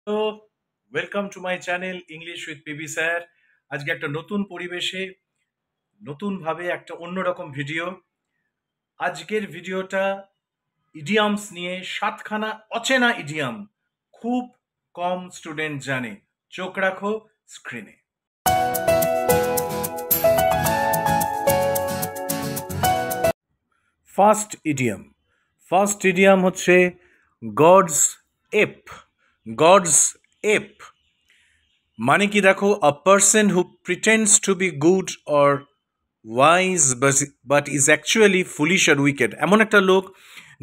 তো welcome to my channel English with PB sir. আজকে একটা নতুন পরিবেশে নতুনভাবে একটা অন্যরকম ভিডিও। আজকের ভিডিওটা ইডিয়ামস নিয়ে, 7খানা অচেনা ইডিয়াম খুব কম স্টুডেন্ট জানে। চোখ রাখো স্ক্রিনে। ফার্স্ট ইডিয়াম হচ্ছে গডস এপ। গডস এপ মানে কি দেখো, a person who pretends to be good or wise but is actually foolish আর উইকেড। এমন একটা লোক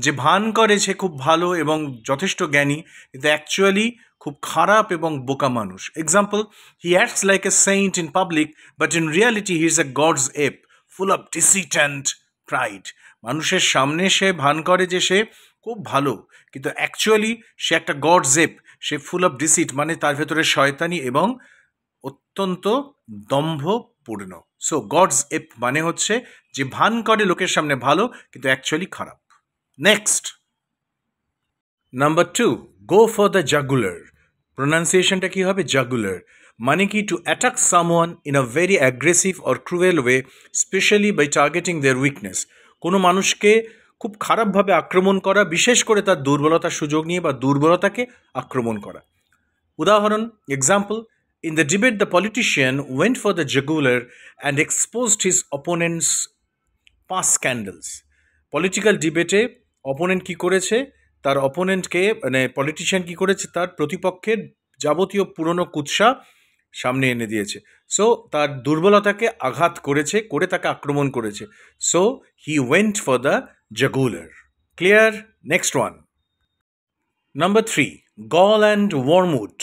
যে ভান করে সে খুব ভালো এবং যথেষ্ট জ্ঞানী, কিন্তু অ্যাকচুয়ালি খুব খারাপ এবং বোকা মানুষ। Example, he acts like a saint in public but in reality he is a God's ape full of deceit and pride. মানুষের সামনে সে ভান করে যে সে খুব ভালো, কিন্তু অ্যাকচুয়ালি সে একটা গডস এপ। সে ফুল অফ ডিসিট মানে তার ভেতরে শয়তানি এবং অত্যন্ত দম্ভপূর্ণ। সো গডস এপ মানে হচ্ছে যে ভান করে লোকের সামনে ভালো কিন্তু অ্যাকচুয়ালি খারাপ। Next, number 2, go for the jugular. প্রোনাউন্সিয়েশনটা কি হবে? জাগুলার মানে কি to attack someone in a very aggressive or cruel way, especially by targeting their weakness. কোনো মানুষকে খুব খারাপভাবে আক্রমণ করা, বিশেষ করে তার দুর্বলতার সুযোগ নিয়ে বা দুর্বলতাকে আক্রমণ করা। উদাহরণ, example, in the debate the politician went for the jugular and exposed his opponent's past scandals. Political ডিবেটে অপোনেন্ট কি করেছে, তার অপোনেন্টকে মানে পলিটিশিয়ান কি করেছে, তার প্রতিপক্ষের যাবতীয় পুরনো কুৎসা সামনে এনে দিয়েছে। সো তার দুর্বলতাকে আঘাত করেছে, করে তাকে আক্রমণ করেছে। So he went for the jugular. Clear? Next one, number 3, gall and wormwood.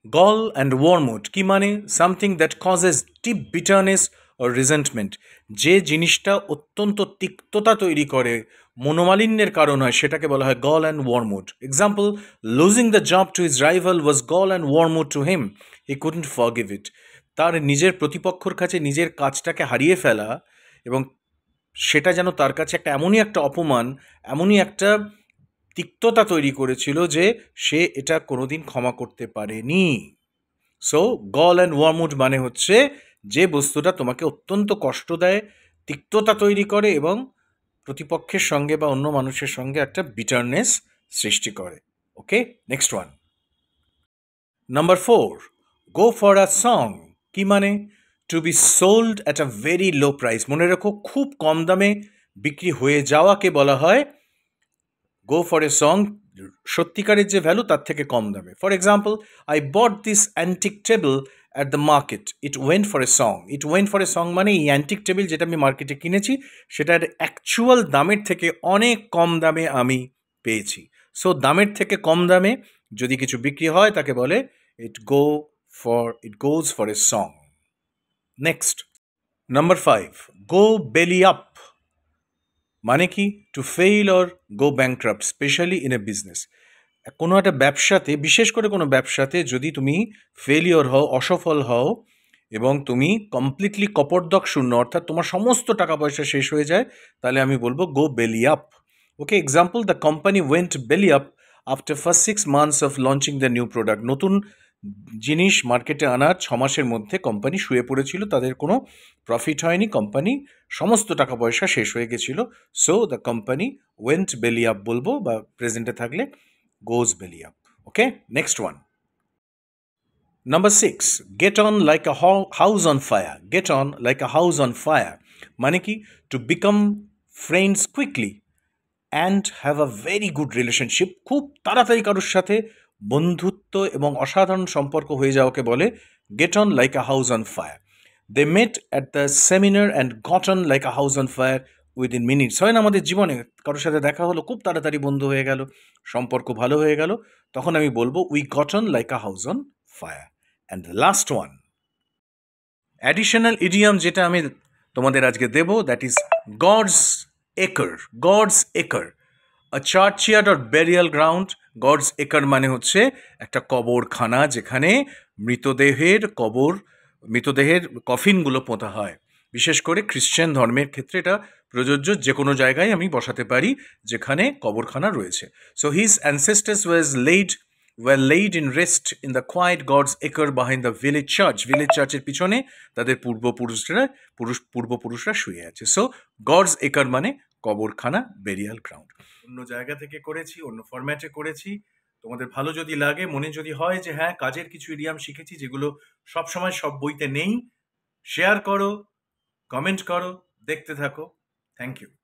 Gall and wormwood কি মানে? Something that causes deep bitterness or resentment. যে জিনিসটা অত্যন্ত তিক্ততা তৈরি করে, মনোমালিন্যের কারণ হয়, সেটাকে বলা হয় gall and wormwood. Example, losing the job to his rival was gall and wormwood to him, he couldn't forgive it. তার নিজের প্রতিপক্ষর কাছে নিজের কাজটাকে হারিয়ে ফেলা এবং সেটা যেন তার কাছে একটা এমনই একটা অপমান, এমনই একটা তিক্ততা তৈরি করেছিল যে সে এটা কোনোদিন ক্ষমা করতে পারেনি। সো গল অ্যান্ড ওয়ার্মউড মানে হচ্ছে যে বস্তুটা তোমাকে অত্যন্ত কষ্ট দেয়, তিক্ততা তৈরি করে এবং প্রতিপক্ষের সঙ্গে বা অন্য মানুষের সঙ্গে একটা বিটারনেস সৃষ্টি করে। Okay, next one, number 4, go for a song. কি মানে? To be sold at a very low price. মনে রাখো, খুব কম দামে বিক্রি হয়ে যাওয়াকে বলা হয় গো ফর এ সং। সত্যিকারের যে ভ্যালু তার থেকে কম দামে। For example, I bought this antique table at the market, it went for a song. It went for a song মানে এই অ্যান্টিক টেবিল যেটা আমি মার্কেটে কিনেছি সেটার অ্যাকচুয়াল দামের থেকে অনেক কম দামে আমি পেয়েছি। সো দামের থেকে কম দামে যদি কিছু বিক্রি হয় তাকে বলে it goes for a song. Next, number 5, go belly up মানে কি? To fail or go bankrupt, especially in a business. কোনো একটা ব্যবসাতে, বিশেষ করে কোনো ব্যবসাতে যদি তুমি ফেলিওর হও, অসফল হও এবং তুমি কমপ্লিটলি কপর্দক শূন্য, অর্থাৎ তোমার সমস্ত টাকা পয়সা শেষ হয়ে যায়, তাহলে আমি বলবো go belly up. Okay, example, the company went belly up after first 6 months of launching the new product. নতুন জিনিস মার্কেটে আনার 6 মাসের মধ্যে কোম্পানি শুয়ে পড়েছিল, তাদের কোনো প্রফিট হয়নি, কোম্পানি সমস্ত টাকা পয়সা শেষ হয়ে গেছিল। So the company went belly up বলবো, বা প্রেজেন্টে থাকলে goes belly up. Okay, next one. Number 6, get on like a house on fire. Get on like a house on fire মানে কি? To become friends quickly and have a very good relationship. খুব তাড়াতাড়ি কারোর সাথে বন্ধুত্ব এবং অসাধারণ সম্পর্ক হয়ে যাওয়াকে বলে get on like a house on fire. They met at the seminar and got on like a house on fire within minutes. হয় না আমাদের জীবনে, কারোর সাথে দেখা হলো, খুব তাড়াতাড়ি বন্ধু হয়ে গেল, সম্পর্ক ভালো হয়ে গেল, তখন আমি বলবো we got on like a house on fire. And the last one, additional idiom যেটা আমি তোমাদের আজকে দেব, that is God's acre. God's acre, a churchyard or burial ground. God's acre মানে হচ্ছে একটা কবরখানা যেখানে মৃতদেহের কফিনগুলো পোঁতা হয়। বিশেষ করে খ্রিশ্চান ধর্মের ক্ষেত্রে এটা প্রযোজ্য, যে কোনো জায়গায় আমি বসাতে পারি যেখানে কবরখানা রয়েছে। So his ancestors was laid were laid in rest in the quiet God's acre behind the village church. Village church-এর পিছনে তাদের পূর্বপুরুষরা শুয়ে আছে। সো গডস একর মানে কবরখানা, বেরিয়াল গ্রাউন্ড। অন্য জায়গা থেকে করেছি, অন্য ফরম্যাটে করেছি। তোমাদের ভালো যদি লাগে, মনে যদি হয় যে হ্যাঁ কাজের কিছু ইডিয়াম শিখেছি যেগুলো সবসময় সব বইতে নেই, শেয়ার করো, কমেন্ট করো, দেখতে থাকো। Thank you.